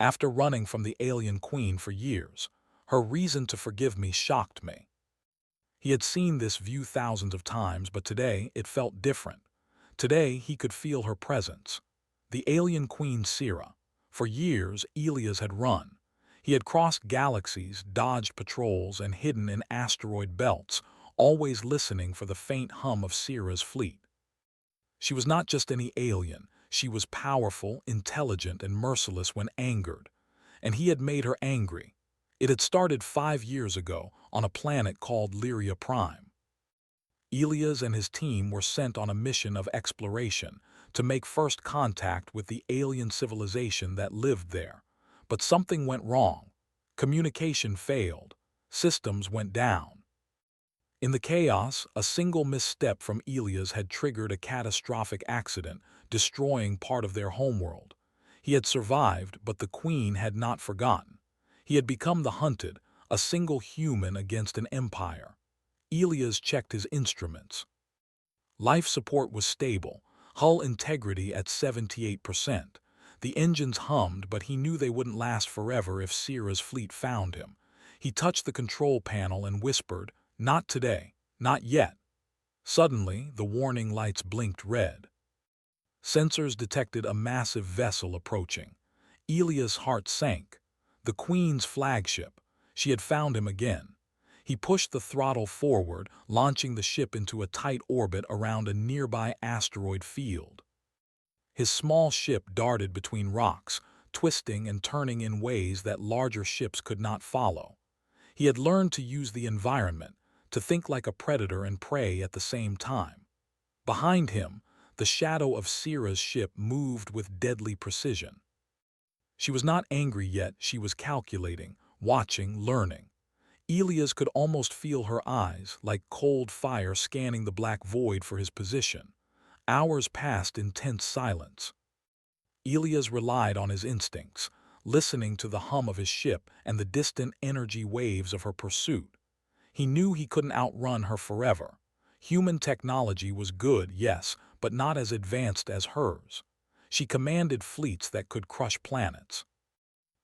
After running from the alien queen for years, her reason to forgive me shocked me. He had seen this view thousands of times, but today it felt different. Today he could feel her presence. The alien queen Sira. For years, Elias had run. He had crossed galaxies, dodged patrols, and hidden in asteroid belts, always listening for the faint hum of Sira's fleet. She was not just any alien. She was powerful, intelligent, and merciless when angered. And he had made her angry. It had started 5 years ago on a planet called Lyria Prime. Elias and his team were sent on a mission of exploration to make first contact with the alien civilization that lived there. But something went wrong. Communication failed. Systems went down. In the chaos, a single misstep from Elias had triggered a catastrophic accident, destroying part of their homeworld. He had survived, but the Queen had not forgotten. He had become the hunted, a single human against an empire. Elias checked his instruments. Life support was stable, hull integrity at 78%. The engines hummed, but he knew they wouldn't last forever if Sira's fleet found him. He touched the control panel and whispered, "Not today, not yet." Suddenly, the warning lights blinked red. Sensors detected a massive vessel approaching. Elias' heart sank. The Queen's flagship. She had found him again. He pushed the throttle forward, launching the ship into a tight orbit around a nearby asteroid field. His small ship darted between rocks, twisting and turning in ways that larger ships could not follow. He had learned to use the environment, to think like a predator and prey at the same time. Behind him, the shadow of Sira's ship moved with deadly precision. She was not angry yet, she was calculating, watching, learning. Elias could almost feel her eyes, like cold fire scanning the black void for his position. Hours passed in tense silence. Elias relied on his instincts, listening to the hum of his ship and the distant energy waves of her pursuit. He knew he couldn't outrun her forever. Human technology was good, yes, but not as advanced as hers. She commanded fleets that could crush planets.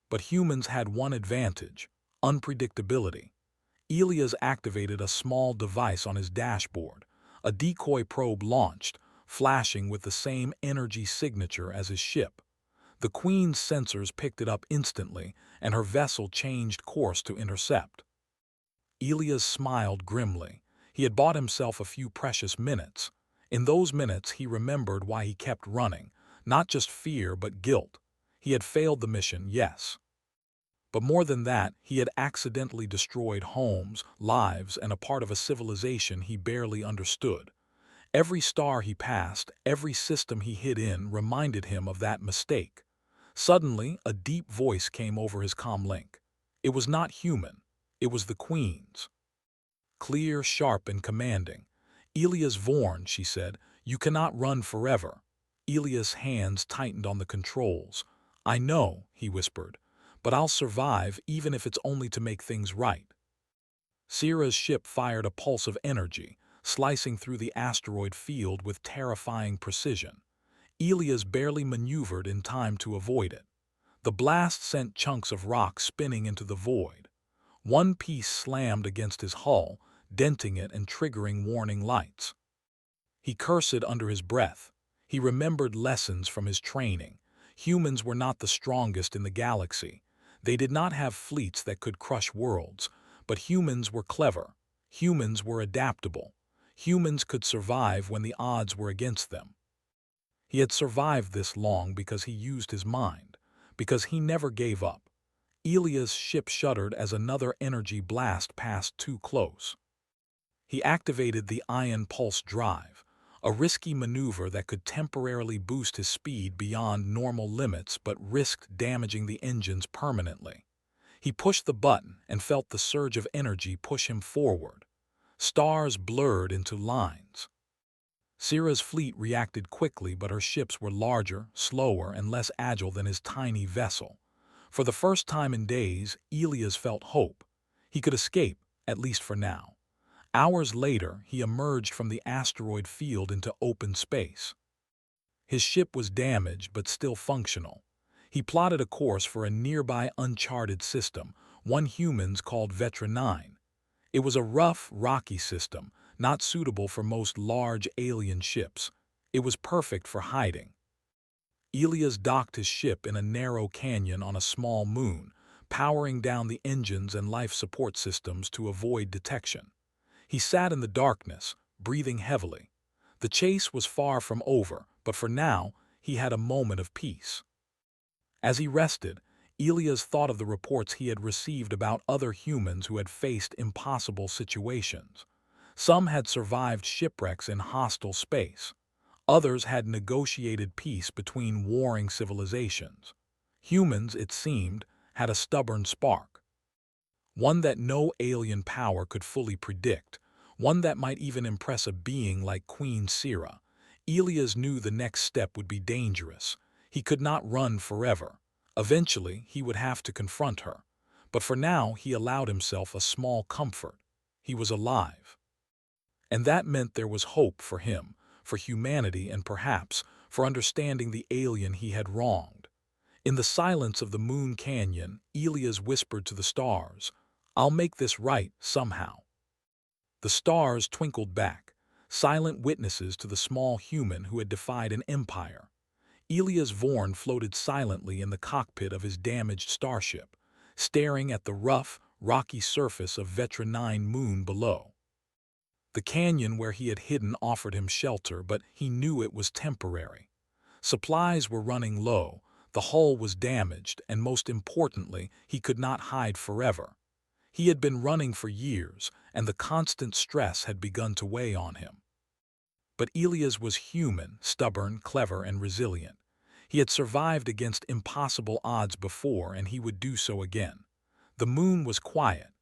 But humans had one advantage: unpredictability. Elias activated a small device on his dashboard. A decoy probe launched, flashing with the same energy signature as his ship. The Queen's sensors picked it up instantly, and her vessel changed course to intercept. Elias smiled grimly. He had bought himself a few precious minutes. In those minutes, he remembered why he kept running. Not just fear, but guilt. He had failed the mission, yes. But more than that, he had accidentally destroyed homes, lives, and a part of a civilization he barely understood. Every star he passed, every system he hid in, reminded him of that mistake. Suddenly, a deep voice came over his comlink. It was not human. It was the Queen's. Clear, sharp, and commanding. "Elias Vorn," she said, "you cannot run forever." Elias' hands tightened on the controls. "I know," he whispered, "but I'll survive even if it's only to make things right." Sira's ship fired a pulse of energy, slicing through the asteroid field with terrifying precision. Elias barely maneuvered in time to avoid it. The blast sent chunks of rock spinning into the void. One piece slammed against his hull, denting it and triggering warning lights. He cursed under his breath. He remembered lessons from his training. Humans were not the strongest in the galaxy. They did not have fleets that could crush worlds, but humans were clever. Humans were adaptable. Humans could survive when the odds were against them. He had survived this long because he used his mind, because he never gave up. Elias' ship shuddered as another energy blast passed too close. He activated the ion pulse drive, a risky maneuver that could temporarily boost his speed beyond normal limits but risked damaging the engines permanently. He pushed the button and felt the surge of energy push him forward. Stars blurred into lines. Sira's fleet reacted quickly, but her ships were larger, slower, and less agile than his tiny vessel. For the first time in days, Elias felt hope. He could escape, at least for now. Hours later, he emerged from the asteroid field into open space. His ship was damaged but still functional. He plotted a course for a nearby uncharted system, one humans called Vetra 9. It was a rough, rocky system, not suitable for most large alien ships. It was perfect for hiding. Elias docked his ship in a narrow canyon on a small moon, powering down the engines and life support systems to avoid detection. He sat in the darkness, breathing heavily. The chase was far from over, but for now, he had a moment of peace. As he rested, Elias thought of the reports he had received about other humans who had faced impossible situations. Some had survived shipwrecks in hostile space. Others had negotiated peace between warring civilizations. Humans, it seemed, had a stubborn spark, one that no alien power could fully predict, one that might even impress a being like Queen Sira. Elias knew the next step would be dangerous. He could not run forever. Eventually, he would have to confront her. But for now, he allowed himself a small comfort. He was alive. And that meant there was hope for him, for humanity, and perhaps for understanding the alien he had wronged. In the silence of the Moon Canyon, Elias whispered to the stars, "I'll make this right somehow." The stars twinkled back, silent witnesses to the small human who had defied an empire. Elias Vorn floated silently in the cockpit of his damaged starship, staring at the rough, rocky surface of Vetra 9 moon below. The canyon where he had hidden offered him shelter, but he knew it was temporary. Supplies were running low, the hull was damaged, and most importantly, he could not hide forever. He had been running for years, and the constant stress had begun to weigh on him. But Elias was human, stubborn, clever, and resilient. He had survived against impossible odds before, and he would do so again. The moon was quiet.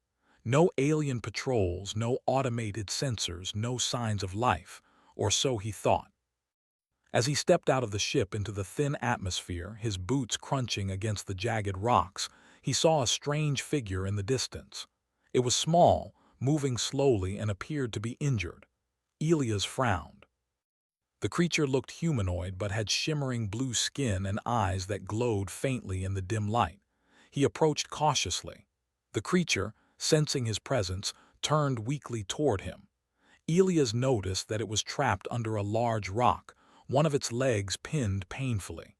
No alien patrols, no automated sensors, no signs of life, or so he thought. As he stepped out of the ship into the thin atmosphere, his boots crunching against the jagged rocks, he saw a strange figure in the distance. It was small, moving slowly, and appeared to be injured. Elias frowned. The creature looked humanoid but had shimmering blue skin and eyes that glowed faintly in the dim light. He approached cautiously. The creature, sensing his presence, turned weakly toward him. Elias noticed that it was trapped under a large rock, one of its legs pinned painfully.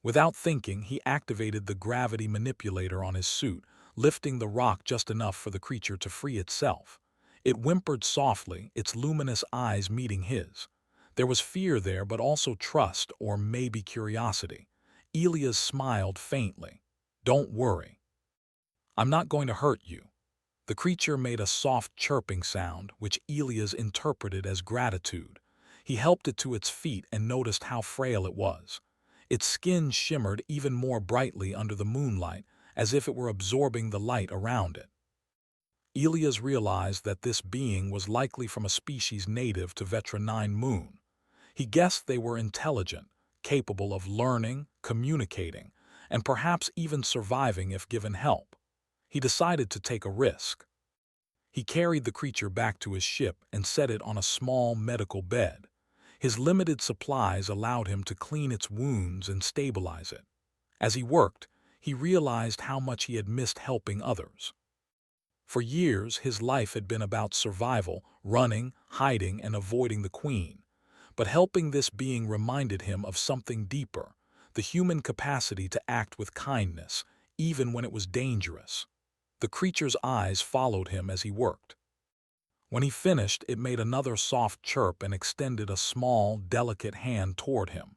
Without thinking, he activated the gravity manipulator on his suit, lifting the rock just enough for the creature to free itself. It whimpered softly, its luminous eyes meeting his. There was fear there, but also trust, or maybe curiosity. Elias smiled faintly. "Don't worry. I'm not going to hurt you." The creature made a soft chirping sound, which Elias interpreted as gratitude. He helped it to its feet and noticed how frail it was. Its skin shimmered even more brightly under the moonlight, as if it were absorbing the light around it. Elias realized that this being was likely from a species native to Vetra 9 moon. He guessed they were intelligent, capable of learning, communicating, and perhaps even surviving if given help. He decided to take a risk. He carried the creature back to his ship and set it on a small medical bed. His limited supplies allowed him to clean its wounds and stabilize it. As he worked, he realized how much he had missed helping others. For years, his life had been about survival, running, hiding, and avoiding the Queen. But helping this being reminded him of something deeper, the human capacity to act with kindness, even when it was dangerous. The creature's eyes followed him as he worked. When he finished, it made another soft chirp and extended a small, delicate hand toward him.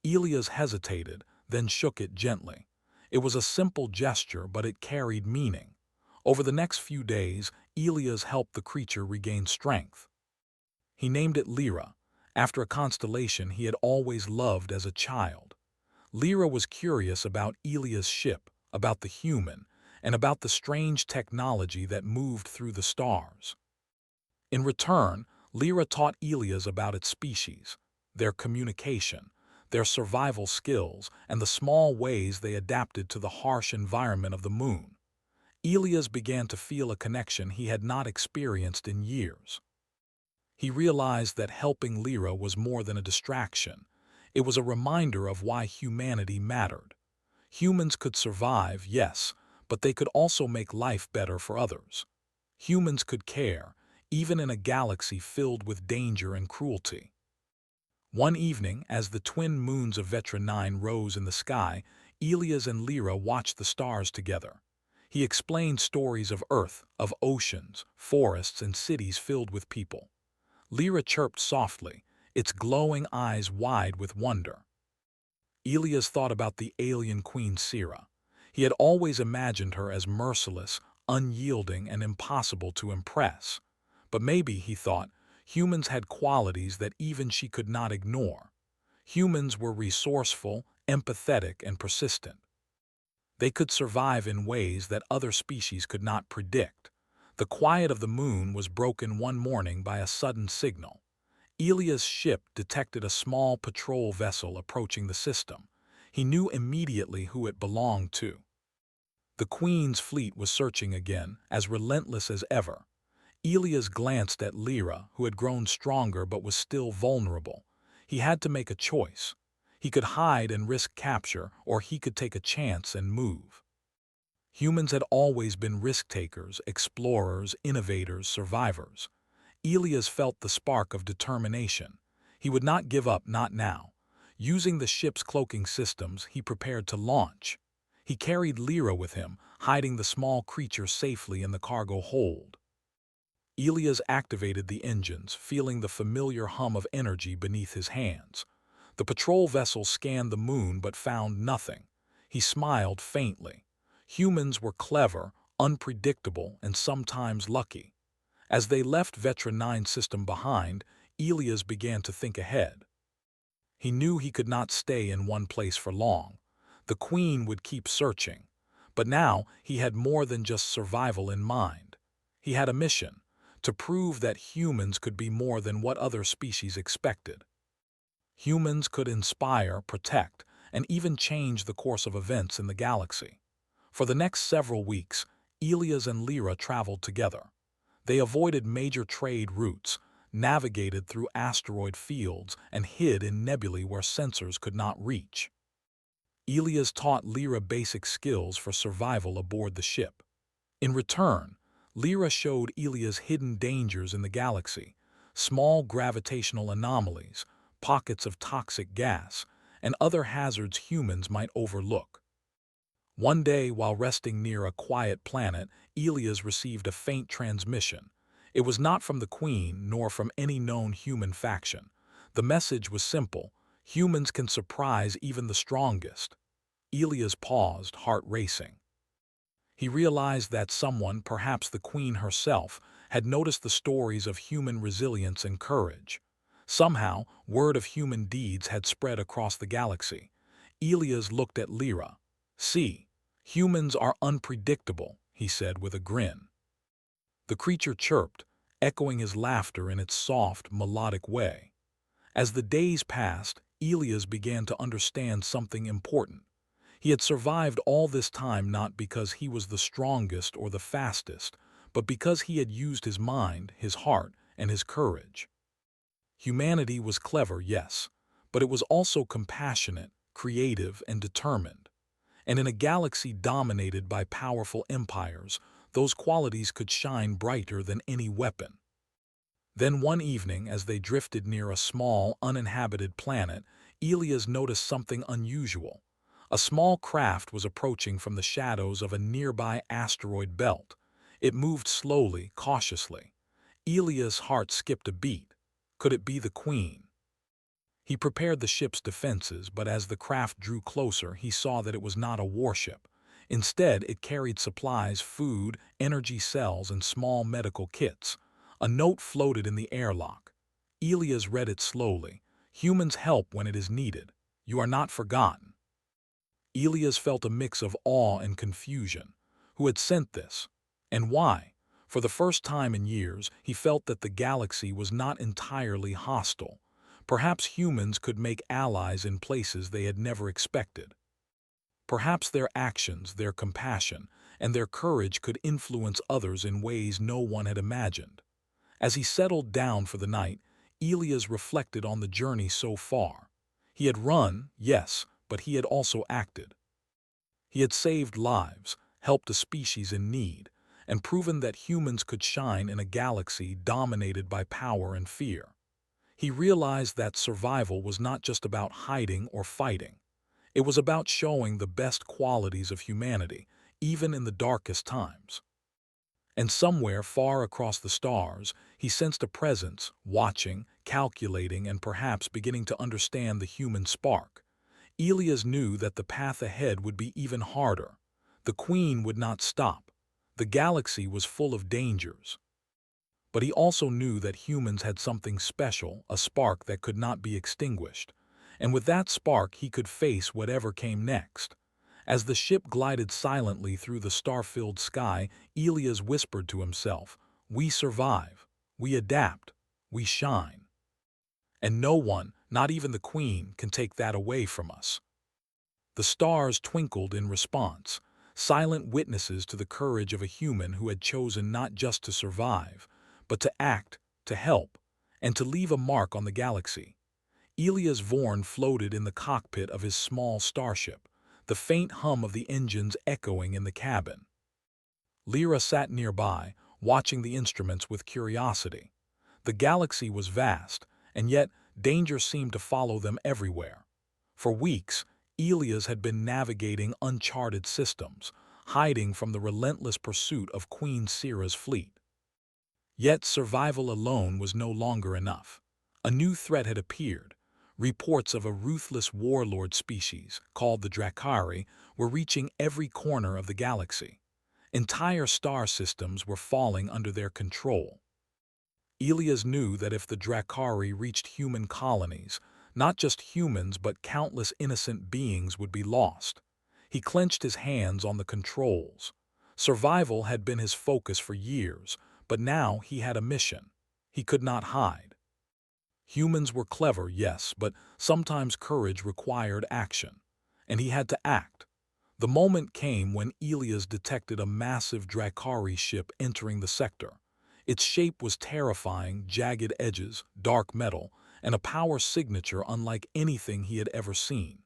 Elias hesitated, then shook it gently. It was a simple gesture, but it carried meaning. Over the next few days, Elias helped the creature regain strength. He named it Lyra, after a constellation he had always loved as a child. Lyra was curious about Elias' ship, about the human, and about the strange technology that moved through the stars. In return, Lyra taught Elias about its species, their communication, their survival skills, and the small ways they adapted to the harsh environment of the moon. Elias began to feel a connection he had not experienced in years. He realized that helping Lyra was more than a distraction. It was a reminder of why humanity mattered. Humans could survive, yes, but they could also make life better for others. Humans could care, even in a galaxy filled with danger and cruelty. One evening, as the twin moons of Vetra 9 rose in the sky, Elias and Lyra watched the stars together. He explained stories of Earth, of oceans, forests, and cities filled with people. Lyra chirped softly, its glowing eyes wide with wonder. Elias thought about the alien queen Sira. He had always imagined her as merciless, unyielding, and impossible to impress. But maybe, he thought, humans had qualities that even she could not ignore. Humans were resourceful, empathetic, and persistent. They could survive in ways that other species could not predict. The quiet of the moon was broken one morning by a sudden signal. Elia's ship detected a small patrol vessel approaching the system. He knew immediately who it belonged to. The Queen's fleet was searching again, as relentless as ever. Elias glanced at Lyra, who had grown stronger but was still vulnerable. He had to make a choice. He could hide and risk capture, or he could take a chance and move. Humans had always been risk-takers, explorers, innovators, survivors. Elias felt the spark of determination. He would not give up, not now. Using the ship's cloaking systems, he prepared to launch. He carried Lyra with him, hiding the small creature safely in the cargo hold. Elias activated the engines, feeling the familiar hum of energy beneath his hands. The patrol vessel scanned the moon but found nothing. He smiled faintly. Humans were clever, unpredictable, and sometimes lucky. As they left Vetra 9 system behind, Elias began to think ahead. He knew he could not stay in one place for long. The Queen would keep searching. But now he had more than just survival in mind. He had a mission, to prove that humans could be more than what other species expected. Humans could inspire, protect, and even change the course of events in the galaxy. For the next several weeks, Elias and Lyra traveled together. They avoided major trade routes, navigated through asteroid fields, and hid in nebulae where sensors could not reach. Elias taught Lyra basic skills for survival aboard the ship. In return, Lyra showed Elias hidden dangers in the galaxy, small gravitational anomalies, pockets of toxic gas, and other hazards humans might overlook. One day, while resting near a quiet planet, Elias received a faint transmission. It was not from the Queen, nor from any known human faction. The message was simple: humans can surprise even the strongest. Elias paused, heart racing. He realized that someone, perhaps the Queen herself, had noticed the stories of human resilience and courage. Somehow, word of human deeds had spread across the galaxy. Elias looked at Lyra. "See, humans are unpredictable," he said with a grin. The creature chirped, echoing his laughter in its soft, melodic way. As the days passed, Elias began to understand something important. He had survived all this time not because he was the strongest or the fastest, but because he had used his mind, his heart, and his courage. Humanity was clever, yes, but it was also compassionate, creative, and determined. And in a galaxy dominated by powerful empires, those qualities could shine brighter than any weapon. Then one evening, as they drifted near a small, uninhabited planet, Elias noticed something unusual. A small craft was approaching from the shadows of a nearby asteroid belt. It moved slowly, cautiously. Elias' heart skipped a beat. Could it be the Queen? He prepared the ship's defenses, but as the craft drew closer, he saw that it was not a warship. Instead, it carried supplies, food, energy cells, and small medical kits. A note floated in the airlock. Elias read it slowly. "Humans help when it is needed. You are not forgotten." Elias felt a mix of awe and confusion. Who had sent this? And why? For the first time in years, he felt that the galaxy was not entirely hostile. Perhaps humans could make allies in places they had never expected. Perhaps their actions, their compassion, and their courage could influence others in ways no one had imagined. As he settled down for the night, Elias reflected on the journey so far. He had run, yes, but he had also acted. He had saved lives, helped a species in need, and proven that humans could shine in a galaxy dominated by power and fear. He realized that survival was not just about hiding or fighting. It was about showing the best qualities of humanity, even in the darkest times. And somewhere far across the stars, he sensed a presence, watching, calculating, and perhaps beginning to understand the human spark. Elias knew that the path ahead would be even harder. The Queen would not stop. The galaxy was full of dangers. But he also knew that humans had something special, a spark that could not be extinguished. And with that spark he could face whatever came next. As the ship glided silently through the star-filled sky, Elias whispered to himself, "We survive, we adapt, we shine. And no one, not even the Queen, can take that away from us." The stars twinkled in response, silent witnesses to the courage of a human who had chosen not just to survive, but to act, to help, and to leave a mark on the galaxy. Elias Vorn floated in the cockpit of his small starship, the faint hum of the engines echoing in the cabin. Lyra sat nearby, watching the instruments with curiosity. The galaxy was vast, and yet danger seemed to follow them everywhere. For weeks, Elias had been navigating uncharted systems, hiding from the relentless pursuit of Queen Syrah's fleet. Yet survival alone was no longer enough. A new threat had appeared. Reports of a ruthless warlord species, called the Drakari, were reaching every corner of the galaxy. Entire star systems were falling under their control. Elias knew that if the Drakari reached human colonies, not just humans but countless innocent beings would be lost. He clenched his hands on the controls. Survival had been his focus for years, but now he had a mission. He could not hide. Humans were clever, yes, but sometimes courage required action. And he had to act. The moment came when Elias detected a massive Drakari ship entering the sector. Its shape was terrifying, jagged edges, dark metal, and a power signature unlike anything he had ever seen.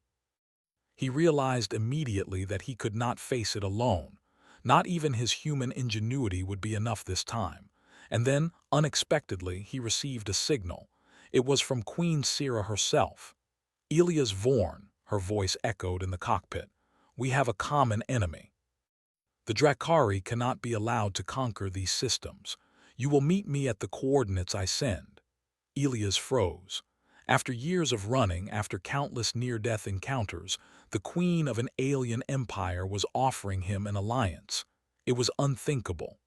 He realized immediately that he could not face it alone. Not even his human ingenuity would be enough this time. And then, unexpectedly, he received a signal. It was from Queen Syrah herself. "Elias Vorn," her voice echoed in the cockpit. "We have a common enemy. The Drakari cannot be allowed to conquer these systems. You will meet me at the coordinates I send." Elias froze. After years of running, after countless near-death encounters, the queen of an alien empire was offering him an alliance. It was unthinkable.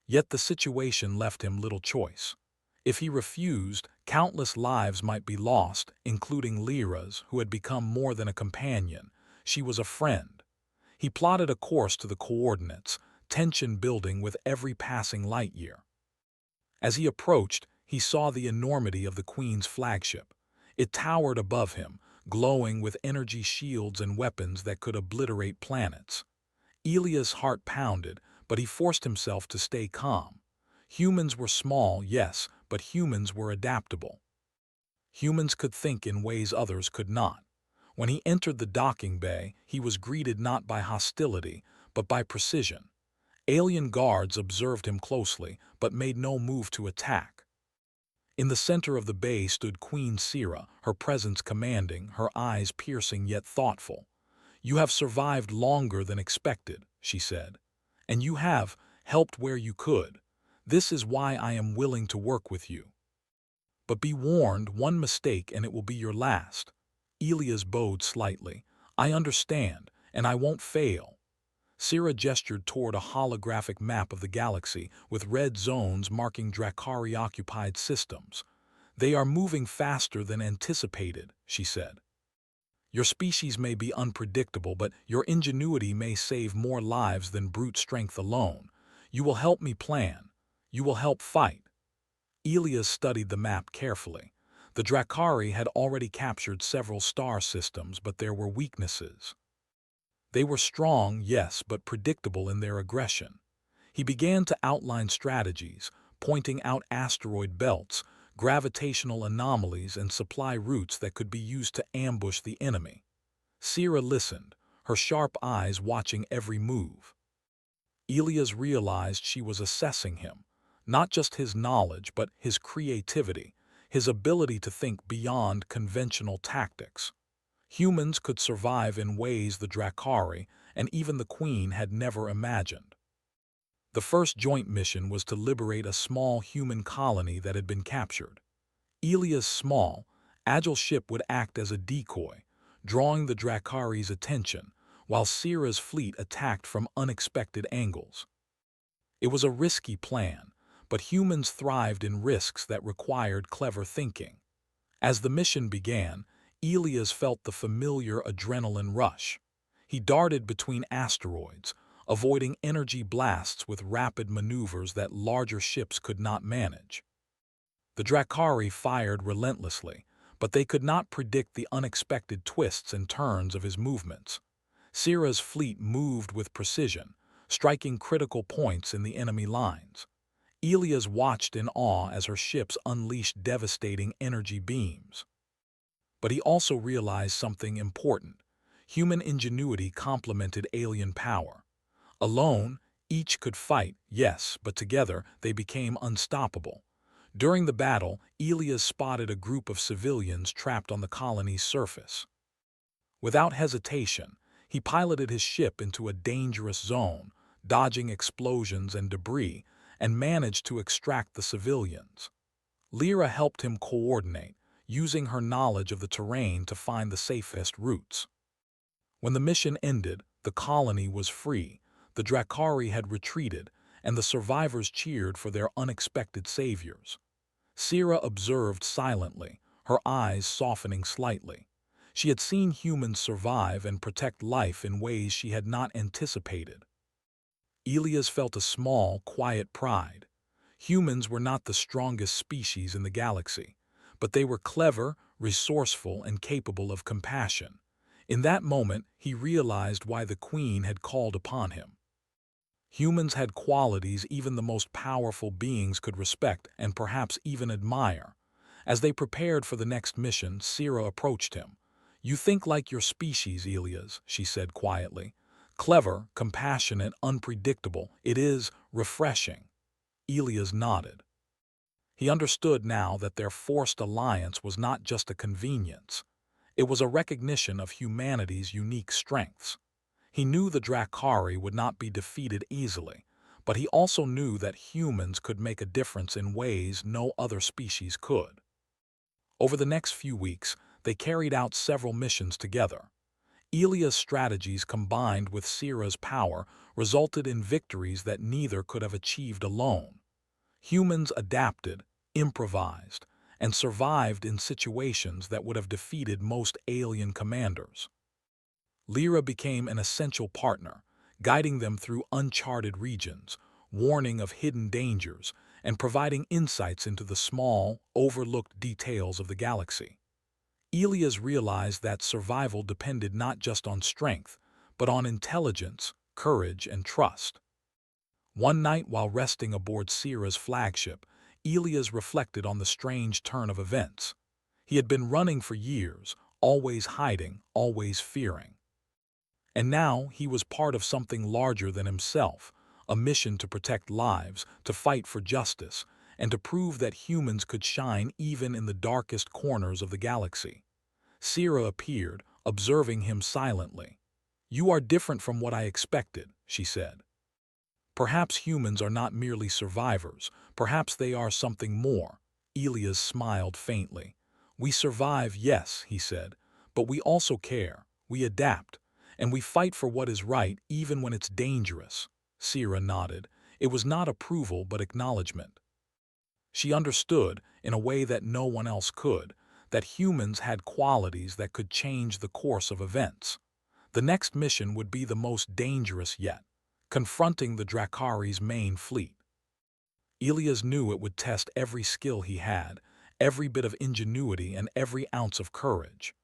Yet the situation left him little choice. If he refused, countless lives might be lost, including Lyra's, who had become more than a companion. She was a friend. He plotted a course to the coordinates, tension building with every passing light year. As he approached, he saw the enormity of the Queen's flagship. It towered above him, glowing with energy shields and weapons that could obliterate planets. Elias' heart pounded, but he forced himself to stay calm. Humans were small, yes, but humans were adaptable. Humans could think in ways others could not. When he entered the docking bay, he was greeted not by hostility, but by precision. Alien guards observed him closely, but made no move to attack. In the center of the bay stood Queen Syrah, her presence commanding, her eyes piercing yet thoughtful. "You have survived longer than expected," she said. "And you have helped where you could. This is why I am willing to work with you. But be warned, one mistake and it will be your last." Elias bowed slightly. "I understand, and I won't fail." Syrah gestured toward a holographic map of the galaxy, with red zones marking Drakari-occupied systems. "They are moving faster than anticipated," she said. "Your species may be unpredictable, but your ingenuity may save more lives than brute strength alone. You will help me plan. You will help fight." Elias studied the map carefully. The Drakari had already captured several star systems, but there were weaknesses. They were strong, yes, but predictable in their aggression. He began to outline strategies, pointing out asteroid belts, gravitational anomalies, and supply routes that could be used to ambush the enemy. Syrah listened, her sharp eyes watching every move. Elias realized she was assessing him, not just his knowledge but his creativity, his ability to think beyond conventional tactics. Humans could survive in ways the Drakari and even the Queen had never imagined. The first joint mission was to liberate a small human colony that had been captured. Elia's small, agile ship would act as a decoy, drawing the Drakari's attention, while Sira's fleet attacked from unexpected angles. It was a risky plan, but humans thrived in risks that required clever thinking. As the mission began, Elias felt the familiar adrenaline rush. He darted between asteroids, avoiding energy blasts with rapid maneuvers that larger ships could not manage. The Drakari fired relentlessly, but they could not predict the unexpected twists and turns of his movements. Sira's fleet moved with precision, striking critical points in the enemy lines. Elias watched in awe as her ships unleashed devastating energy beams. But he also realized something important. Human ingenuity complemented alien power. Alone, each could fight, yes, but together they became unstoppable. During the battle, Elias spotted a group of civilians trapped on the colony's surface. Without hesitation, he piloted his ship into a dangerous zone, dodging explosions and debris, and managed to extract the civilians. Lyra helped him coordinate, using her knowledge of the terrain to find the safest routes. When the mission ended, the colony was free, the Drakari had retreated, and the survivors cheered for their unexpected saviors. Sira observed silently, her eyes softening slightly. She had seen humans survive and protect life in ways she had not anticipated. Elias felt a small, quiet pride. Humans were not the strongest species in the galaxy, but they were clever, resourceful, and capable of compassion. In that moment, he realized why the Queen had called upon him. Humans had qualities even the most powerful beings could respect and perhaps even admire. As they prepared for the next mission, Sira approached him. "You think like your species, Elias," she said quietly. "Clever, compassionate, unpredictable. It is refreshing." Elias nodded. He understood now that their forced alliance was not just a convenience. It was a recognition of humanity's unique strengths. He knew the Drakari would not be defeated easily, but he also knew that humans could make a difference in ways no other species could. Over the next few weeks, they carried out several missions together. Elia's strategies combined with Sira's power resulted in victories that neither could have achieved alone. Humans adapted, improvised, and survived in situations that would have defeated most alien commanders. Lyra became an essential partner, guiding them through uncharted regions, warning of hidden dangers, and providing insights into the small, overlooked details of the galaxy. Elias realized that survival depended not just on strength, but on intelligence, courage, and trust. One night while resting aboard Sira's flagship, Elias reflected on the strange turn of events. He had been running for years, always hiding, always fearing. And now he was part of something larger than himself, a mission to protect lives, to fight for justice, and to prove that humans could shine even in the darkest corners of the galaxy. Sira appeared, observing him silently. "You are different from what I expected," she said. "Perhaps humans are not merely survivors, perhaps they are something more." Elias smiled faintly. "We survive, yes," he said, "but we also care, we adapt, and we fight for what is right even when it's dangerous." Sira nodded. It was not approval but acknowledgement. She understood, in a way that no one else could, that humans had qualities that could change the course of events. The next mission would be the most dangerous yet, confronting the Drakari's main fleet. Elias knew it would test every skill he had, every bit of ingenuity and every ounce of courage.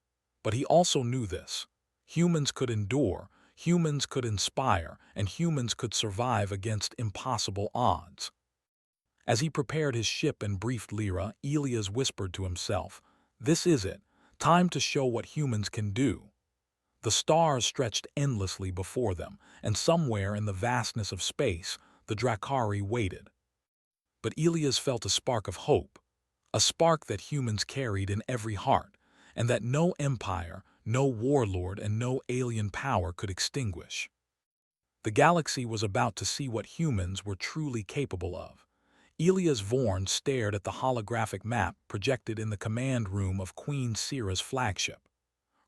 But he also knew this. Humans could endure, humans could inspire, and humans could survive against impossible odds. As he prepared his ship and briefed Lyra, Elias whispered to himself, "This is it, time to show what humans can do." The stars stretched endlessly before them, and somewhere in the vastness of space, the Drakkari waited. But Elias felt a spark of hope, a spark that humans carried in every heart, and that no empire, no warlord, and no alien power could extinguish. The galaxy was about to see what humans were truly capable of. Elias Vorn stared at the holographic map projected in the command room of Queen Sira's flagship.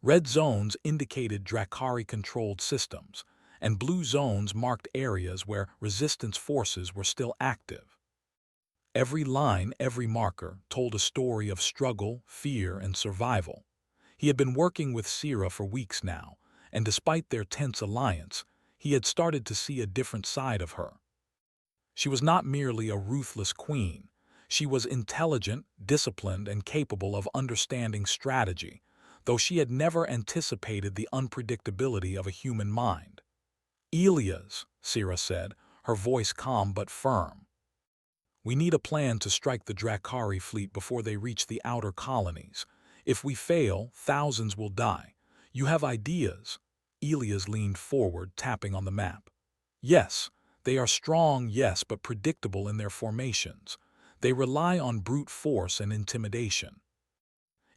Red zones indicated Drakkari-controlled systems, and blue zones marked areas where resistance forces were still active. Every line, every marker, told a story of struggle, fear, and survival. He had been working with Sira for weeks now, and despite their tense alliance, he had started to see a different side of her. She was not merely a ruthless queen. She was intelligent, disciplined, and capable of understanding strategy, though she had never anticipated the unpredictability of a human mind. "Elias," Sira said, her voice calm but firm. "We need a plan to strike the Drakkari fleet before they reach the outer colonies. If we fail, thousands will die. You have ideas?" Elias leaned forward, tapping on the map. "Yes, they are strong, yes, but predictable in their formations. They rely on brute force and intimidation.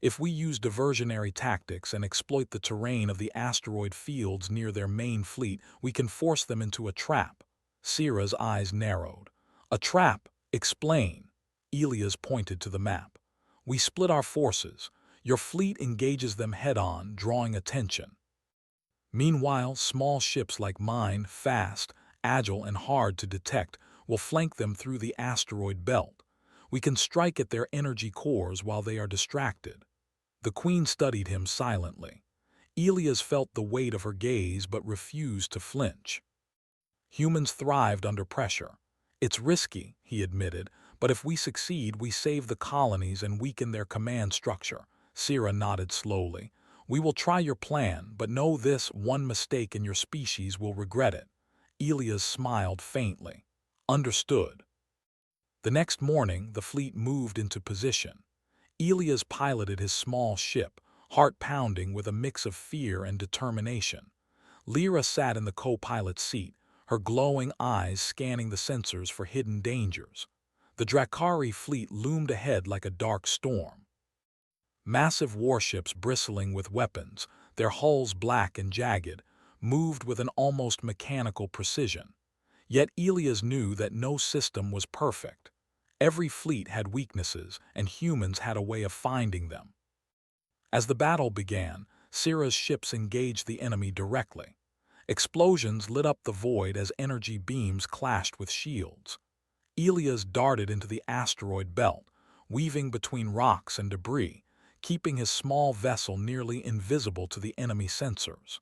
If we use diversionary tactics and exploit the terrain of the asteroid fields near their main fleet, we can force them into a trap." Sira's eyes narrowed. "A trap? Explain." Elias pointed to the map. "We split our forces. Your fleet engages them head-on, drawing attention. Meanwhile, small ships like mine, fast, agile, and hard to detect, will flank them through the asteroid belt. We can strike at their energy cores while they are distracted." The queen studied him silently. Elias felt the weight of her gaze but refused to flinch. "Humans thrived under pressure. It's risky," he admitted, "but if we succeed, we save the colonies and weaken their command structure." Sira nodded slowly. "We will try your plan, but know this: one mistake and your species will regret it." Elias smiled faintly. "Understood." The next morning, the fleet moved into position. Elias piloted his small ship, heart pounding with a mix of fear and determination. Lyra sat in the co-pilot's seat, her glowing eyes scanning the sensors for hidden dangers. The Drakkari fleet loomed ahead like a dark storm. Massive warships bristling with weapons, their hulls black and jagged, moved with an almost mechanical precision. Yet Elias knew that no system was perfect. Every fleet had weaknesses, and humans had a way of finding them. As the battle began, Sira's ships engaged the enemy directly. Explosions lit up the void as energy beams clashed with shields. Elias darted into the asteroid belt, weaving between rocks and debris, keeping his small vessel nearly invisible to the enemy sensors.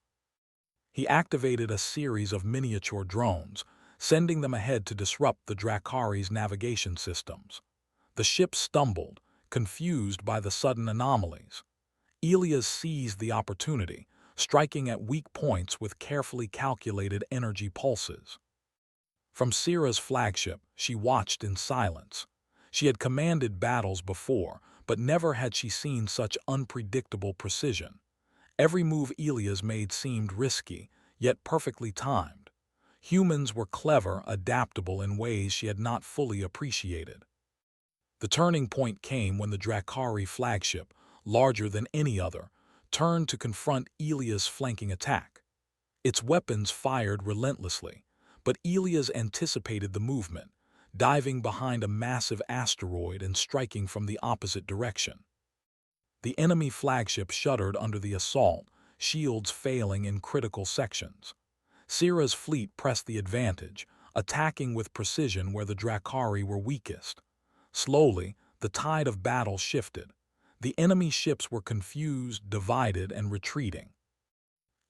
He activated a series of miniature drones, sending them ahead to disrupt the Drakkari's navigation systems. The ship stumbled, confused by the sudden anomalies. Elias seized the opportunity, striking at weak points with carefully calculated energy pulses. From Sira's flagship, she watched in silence. She had commanded battles before, but never had she seen such unpredictable precision. Every move Elias made seemed risky, yet perfectly timed. Humans were clever, adaptable in ways she had not fully appreciated. The turning point came when the Drakkari flagship, larger than any other, turned to confront Elias' flanking attack. Its weapons fired relentlessly, but Elias anticipated the movement, diving behind a massive asteroid and striking from the opposite direction. The enemy flagship shuddered under the assault, shields failing in critical sections. Sira's fleet pressed the advantage, attacking with precision where the Drakkari were weakest. Slowly, the tide of battle shifted. The enemy ships were confused, divided, and retreating.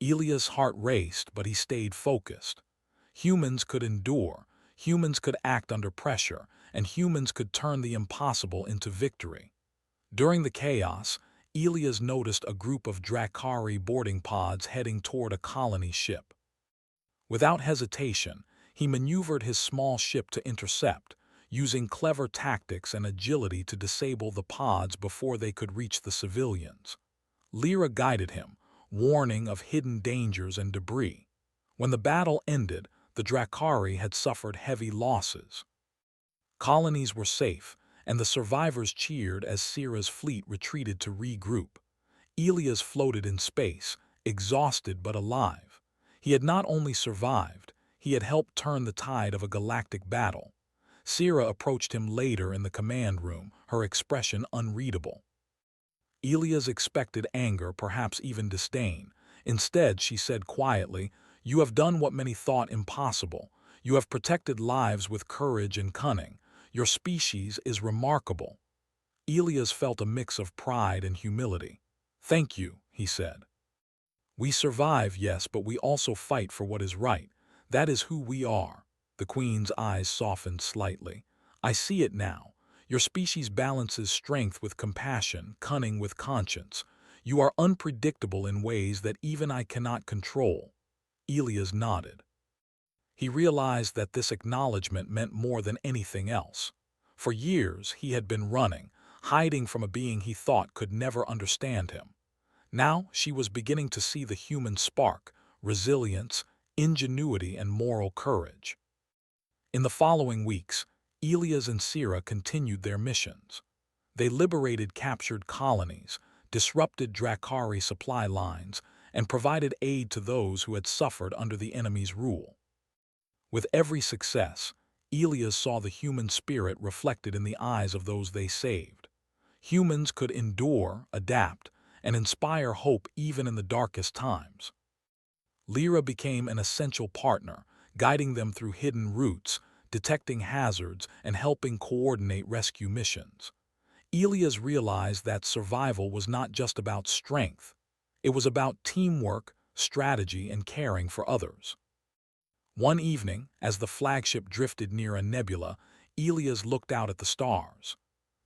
Elias' heart raced, but he stayed focused. Humans could endure, humans could act under pressure, and humans could turn the impossible into victory. During the chaos, Elias noticed a group of Drakkari boarding pods heading toward a colony ship. Without hesitation, he maneuvered his small ship to intercept, using clever tactics and agility to disable the pods before they could reach the civilians. Lyra guided him, warning of hidden dangers and debris. When the battle ended, the Drakari had suffered heavy losses. Colonies were safe, and the survivors cheered as Sira's fleet retreated to regroup. Elias floated in space, exhausted but alive. He had not only survived, he had helped turn the tide of a galactic battle. Sira approached him later in the command room, her expression unreadable. Elias expected anger, perhaps even disdain. Instead, she said quietly, "You have done what many thought impossible. You have protected lives with courage and cunning. Your species is remarkable." Elias felt a mix of pride and humility. "Thank you," he said. "We survive, yes, but we also fight for what is right. That is who we are." The Queen's eyes softened slightly. "I see it now. Your species balances strength with compassion, cunning with conscience. You are unpredictable in ways that even I cannot control." Elias nodded. He realized that this acknowledgement meant more than anything else. For years he had been running, hiding from a being he thought could never understand him. Now she was beginning to see the human spark, resilience, ingenuity, and moral courage. In the following weeks, Elias and Sira continued their missions. They liberated captured colonies, disrupted Drakari supply lines, and provided aid to those who had suffered under the enemy's rule. With every success, Elias saw the human spirit reflected in the eyes of those they saved. Humans could endure, adapt, and inspire hope even in the darkest times. Lyra became an essential partner, guiding them through hidden routes, detecting hazards, and helping coordinate rescue missions. Elias realized that survival was not just about strength. It was about teamwork, strategy, and caring for others. One evening, as the flagship drifted near a nebula, Elias looked out at the stars.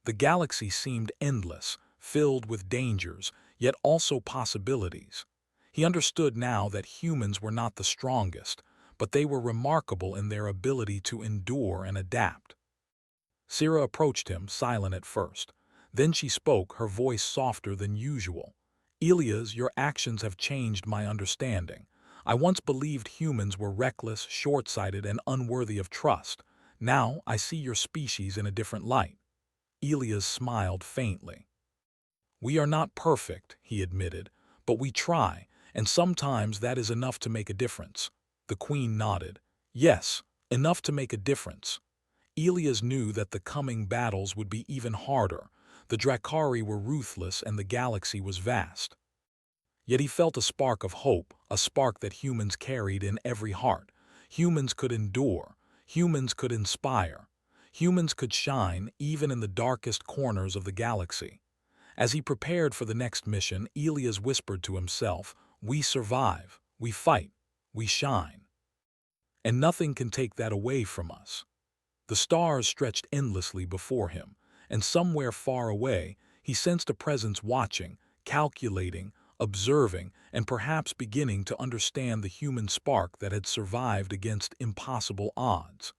The galaxy seemed endless, filled with dangers, yet also possibilities. He understood now that humans were not the strongest, but they were remarkable in their ability to endure and adapt. Sira approached him, silent at first. Then she spoke, her voice softer than usual. "Elias, your actions have changed my understanding. I once believed humans were reckless, short-sighted, and unworthy of trust. Now I see your species in a different light." Elias smiled faintly. "We are not perfect," he admitted, "but we try, and sometimes that is enough to make a difference." The Queen nodded. "Yes, enough to make a difference." Elias knew that the coming battles would be even harder. The Drakari were ruthless and the galaxy was vast. Yet he felt a spark of hope, a spark that humans carried in every heart. Humans could endure. Humans could inspire. Humans could shine even in the darkest corners of the galaxy. As he prepared for the next mission, Elias whispered to himself, "We survive, we fight, we shine. And nothing can take that away from us." The stars stretched endlessly before him, and somewhere far away, he sensed a presence watching, calculating, observing, and perhaps beginning to understand the human spark that had survived against impossible odds.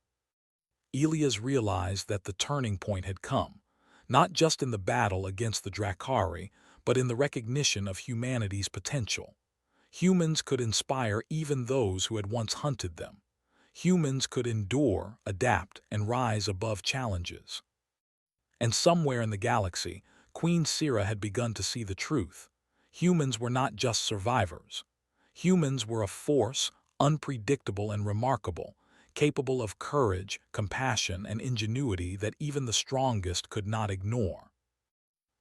Elias realized that the turning point had come, not just in the battle against the Drakari, but in the recognition of humanity's potential. Humans could inspire even those who had once hunted them. Humans could endure, adapt, and rise above challenges. And somewhere in the galaxy, Queen Sira had begun to see the truth. Humans were not just survivors. Humans were a force, unpredictable and remarkable, capable of courage, compassion, and ingenuity that even the strongest could not ignore.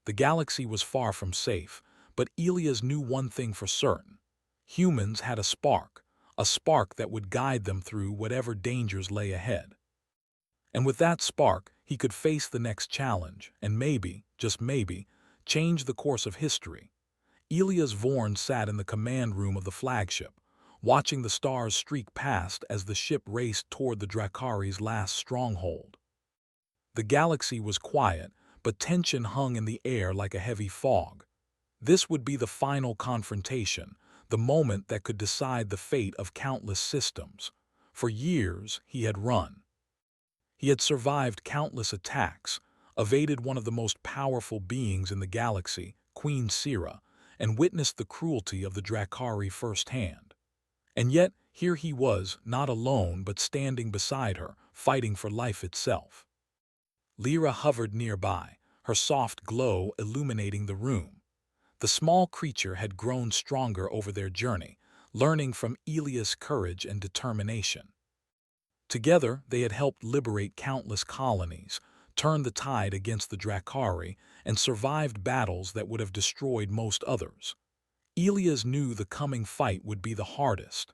The galaxy was far from safe, but Elias knew one thing for certain. Humans had a spark that would guide them through whatever dangers lay ahead. And with that spark, he could face the next challenge and maybe, just maybe, change the course of history. Elias Vorn sat in the command room of the flagship, watching the stars streak past as the ship raced toward the Drakari's last stronghold. The galaxy was quiet, but tension hung in the air like a heavy fog. This would be the final confrontation, the moment that could decide the fate of countless systems. For years, he had run. He had survived countless attacks, evaded one of the most powerful beings in the galaxy, Queen Sira, and witnessed the cruelty of the Drakari firsthand. And yet, here he was, not alone but standing beside her, fighting for life itself. Lyra hovered nearby, her soft glow illuminating the room. The small creature had grown stronger over their journey, learning from Elia's courage and determination. Together, they had helped liberate countless colonies, turned the tide against the Drakari, and survived battles that would have destroyed most others. Elias knew the coming fight would be the hardest.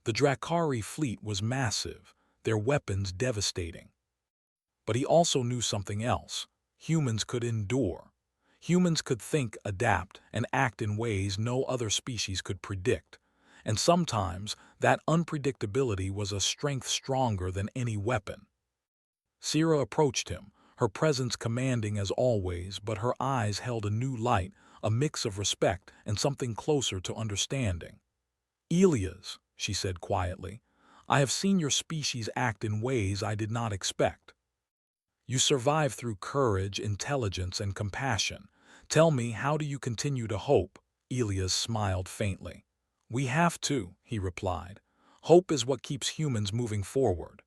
The Drakari fleet was massive, their weapons devastating. But he also knew something else. Humans could endure. Humans could think, adapt, and act in ways no other species could predict. And sometimes, that unpredictability was a strength stronger than any weapon. Sira approached him, her presence commanding as always, but her eyes held a new light, a mix of respect and something closer to understanding. "Elias," she said quietly, "I have seen your species act in ways I did not expect. You survive through courage, intelligence, and compassion. Tell me, how do you continue to hope?" Elias smiled faintly. "We have to," he replied. "Hope is what keeps humans moving forward.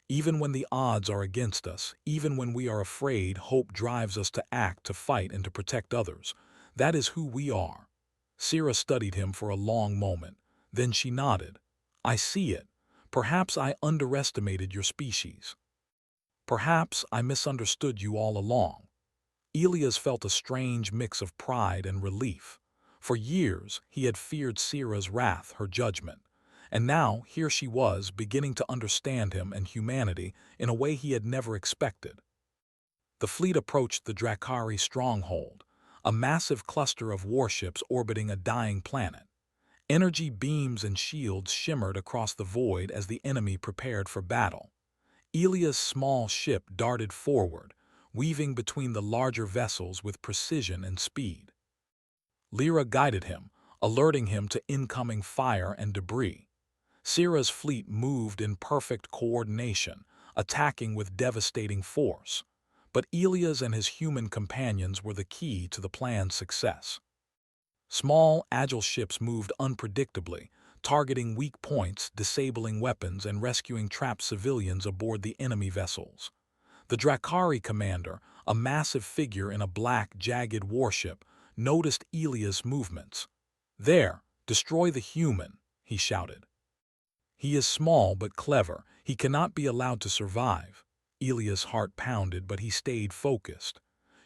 Even when the odds are against us, even when we are afraid, hope drives us to act, to fight, and to protect others. That is who we are." Sira studied him for a long moment. Then she nodded. "I see it. Perhaps I underestimated your species. Perhaps I misunderstood you all along." Elias felt a strange mix of pride and relief. For years, he had feared Sira's wrath, her judgment. And now, here she was, beginning to understand him and humanity in a way he had never expected. The fleet approached the Drakari stronghold, a massive cluster of warships orbiting a dying planet. Energy beams and shields shimmered across the void as the enemy prepared for battle. Elia's small ship darted forward, weaving between the larger vessels with precision and speed. Lyra guided him, alerting him to incoming fire and debris. Sira's fleet moved in perfect coordination, attacking with devastating force. But Elias and his human companions were the key to the plan's success. Small, agile ships moved unpredictably, targeting weak points, disabling weapons, and rescuing trapped civilians aboard the enemy vessels. The Drakari commander, a massive figure in a black, jagged warship, noticed Elias' movements. "There, destroy the human," he shouted. "He is small but clever. He cannot be allowed to survive." Elias' heart pounded, but he stayed focused.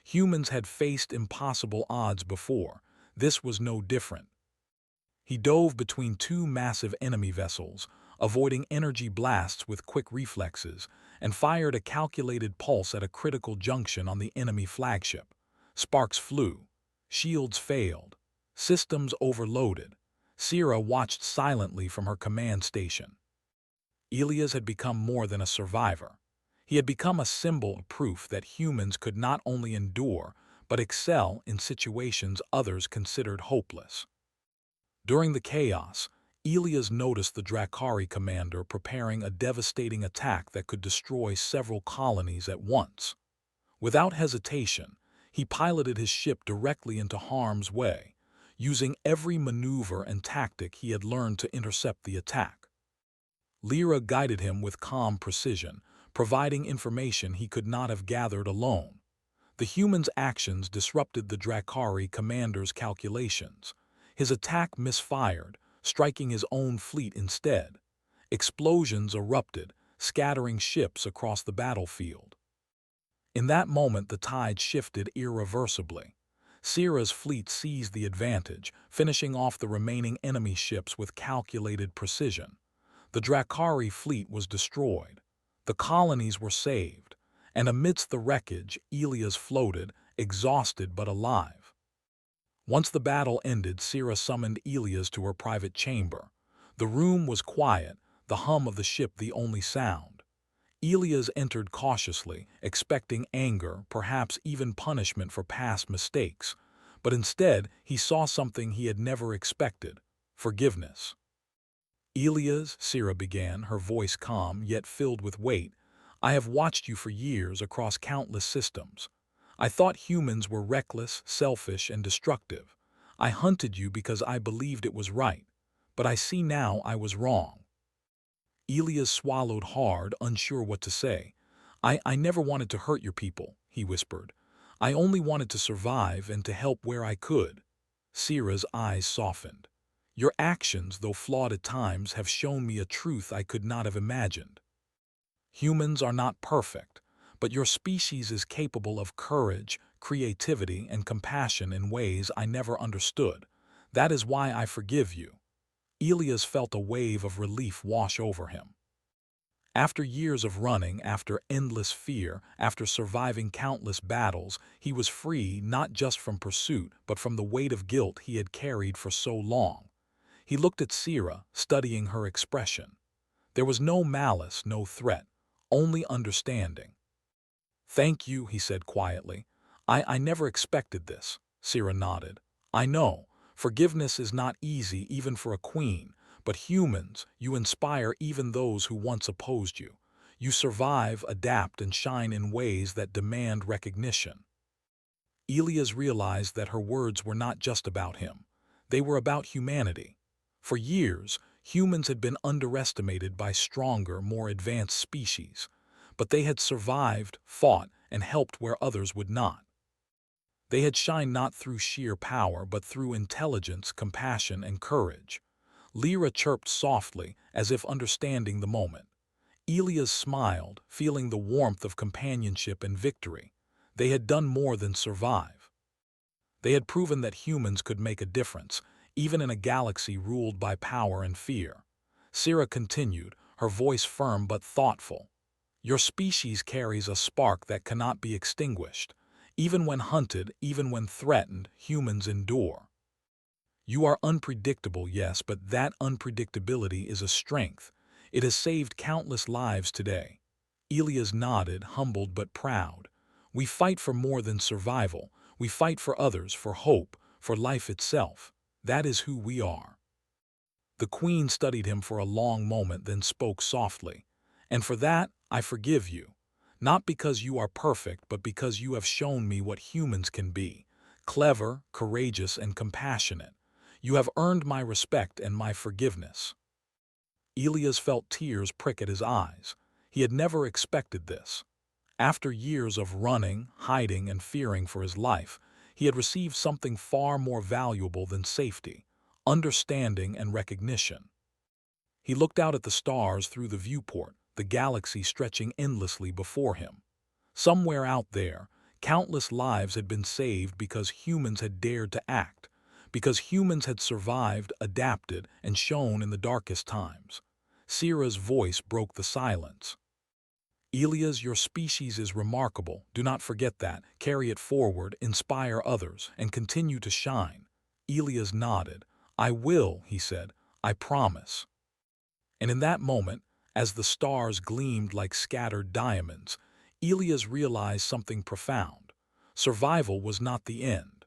Humans had faced impossible odds before. This was no different. He dove between two massive enemy vessels, avoiding energy blasts with quick reflexes, and fired a calculated pulse at a critical junction on the enemy flagship. Sparks flew. Shields failed. Systems overloaded. Sira watched silently from her command station. Elias had become more than a survivor. He had become a symbol of proof that humans could not only endure, but excel in situations others considered hopeless. During the chaos, Elias noticed the Drakari commander preparing a devastating attack that could destroy several colonies at once. Without hesitation, he piloted his ship directly into harm's way, using every maneuver and tactic he had learned to intercept the attack. Lyra guided him with calm precision, providing information he could not have gathered alone. The human's actions disrupted the Drakari commander's calculations. His attack misfired, striking his own fleet instead. Explosions erupted, scattering ships across the battlefield. In that moment, the tide shifted irreversibly. Sira's fleet seized the advantage, finishing off the remaining enemy ships with calculated precision. The Drakari fleet was destroyed. The colonies were saved, and amidst the wreckage, Elias floated, exhausted but alive. Once the battle ended, Sira summoned Elias to her private chamber. The room was quiet, the hum of the ship the only sound. Elias entered cautiously, expecting anger, perhaps even punishment for past mistakes. But instead, he saw something he had never expected: forgiveness. "Elias," Sira began, her voice calm yet filled with weight, "I have watched you for years across countless systems. I thought humans were reckless, selfish, and destructive. I hunted you because I believed it was right, but I see now I was wrong." Elias swallowed hard, unsure what to say. I never wanted to hurt your people," he whispered. "I only wanted to survive and to help where I could." Sira's eyes softened. "Your actions, though flawed at times, have shown me a truth I could not have imagined. Humans are not perfect, but your species is capable of courage, creativity, and compassion in ways I never understood. That is why I forgive you." Elias felt a wave of relief wash over him. After years of running, after endless fear, after surviving countless battles, he was free not just from pursuit, but from the weight of guilt he had carried for so long. He looked at Sira, studying her expression. There was no malice, no threat, only understanding. "Thank you," he said quietly. I never expected this." Sira nodded. "I know. Forgiveness is not easy even for a queen, but humans, you inspire even those who once opposed you. You survive, adapt, and shine in ways that demand recognition." Elias realized that her words were not just about him. They were about humanity. For years, humans had been underestimated by stronger, more advanced species, but they had survived, fought, and helped where others would not. They had shined not through sheer power, but through intelligence, compassion, and courage. Lyra chirped softly, as if understanding the moment. Elias smiled, feeling the warmth of companionship and victory. They had done more than survive. They had proven that humans could make a difference, even in a galaxy ruled by power and fear. Sira continued, her voice firm but thoughtful. "Your species carries a spark that cannot be extinguished. Even when hunted, even when threatened, humans endure. You are unpredictable, yes, but that unpredictability is a strength. It has saved countless lives today." Elias nodded, humbled but proud. "We fight for more than survival. We fight for others, for hope, for life itself. That is who we are." The queen studied him for a long moment, then spoke softly. "And for that, I forgive you. Not because you are perfect, but because you have shown me what humans can be. Clever, courageous, and compassionate. You have earned my respect and my forgiveness." Elias felt tears prick at his eyes. He had never expected this. After years of running, hiding, and fearing for his life, he had received something far more valuable than safety: understanding and recognition. He looked out at the stars through the viewport, the galaxy stretching endlessly before him. Somewhere out there, countless lives had been saved because humans had dared to act, because humans had survived, adapted, and shone in the darkest times. Sira's voice broke the silence. "Elias, your species is remarkable. Do not forget that. Carry it forward, inspire others, and continue to shine." Elias nodded. "I will," he said. "I promise." And in that moment, as the stars gleamed like scattered diamonds, Elias realized something profound. Survival was not the end.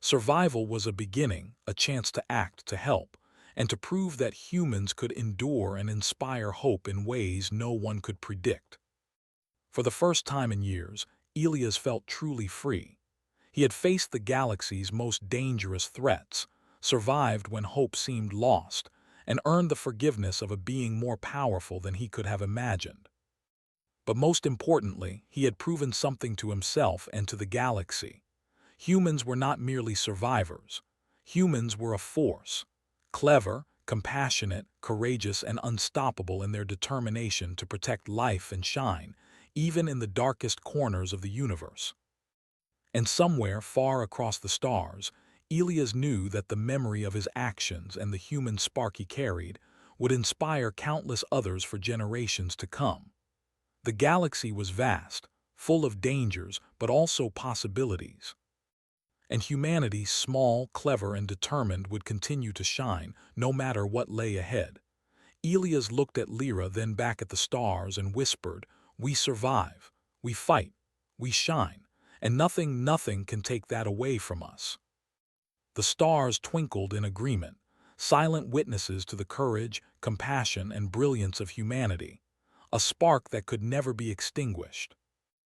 Survival was a beginning, a chance to act, to help, and to prove that humans could endure and inspire hope in ways no one could predict. For the first time in years, Elias felt truly free. He had faced the galaxy's most dangerous threats, survived when hope seemed lost, and earned the forgiveness of a being more powerful than he could have imagined. But most importantly, he had proven something to himself and to the galaxy. Humans were not merely survivors. Humans were a force. Clever, compassionate, courageous, and unstoppable in their determination to protect life and shine, even in the darkest corners of the universe. And somewhere far across the stars, Elias knew that the memory of his actions and the human spark he carried would inspire countless others for generations to come. The galaxy was vast, full of dangers, but also possibilities. And humanity, small, clever, and determined, would continue to shine, no matter what lay ahead. Elias looked at Lyra, then back at the stars, and whispered, "We survive, we fight, we shine, and nothing can take that away from us." The stars twinkled in agreement, silent witnesses to the courage, compassion, and brilliance of humanity, a spark that could never be extinguished.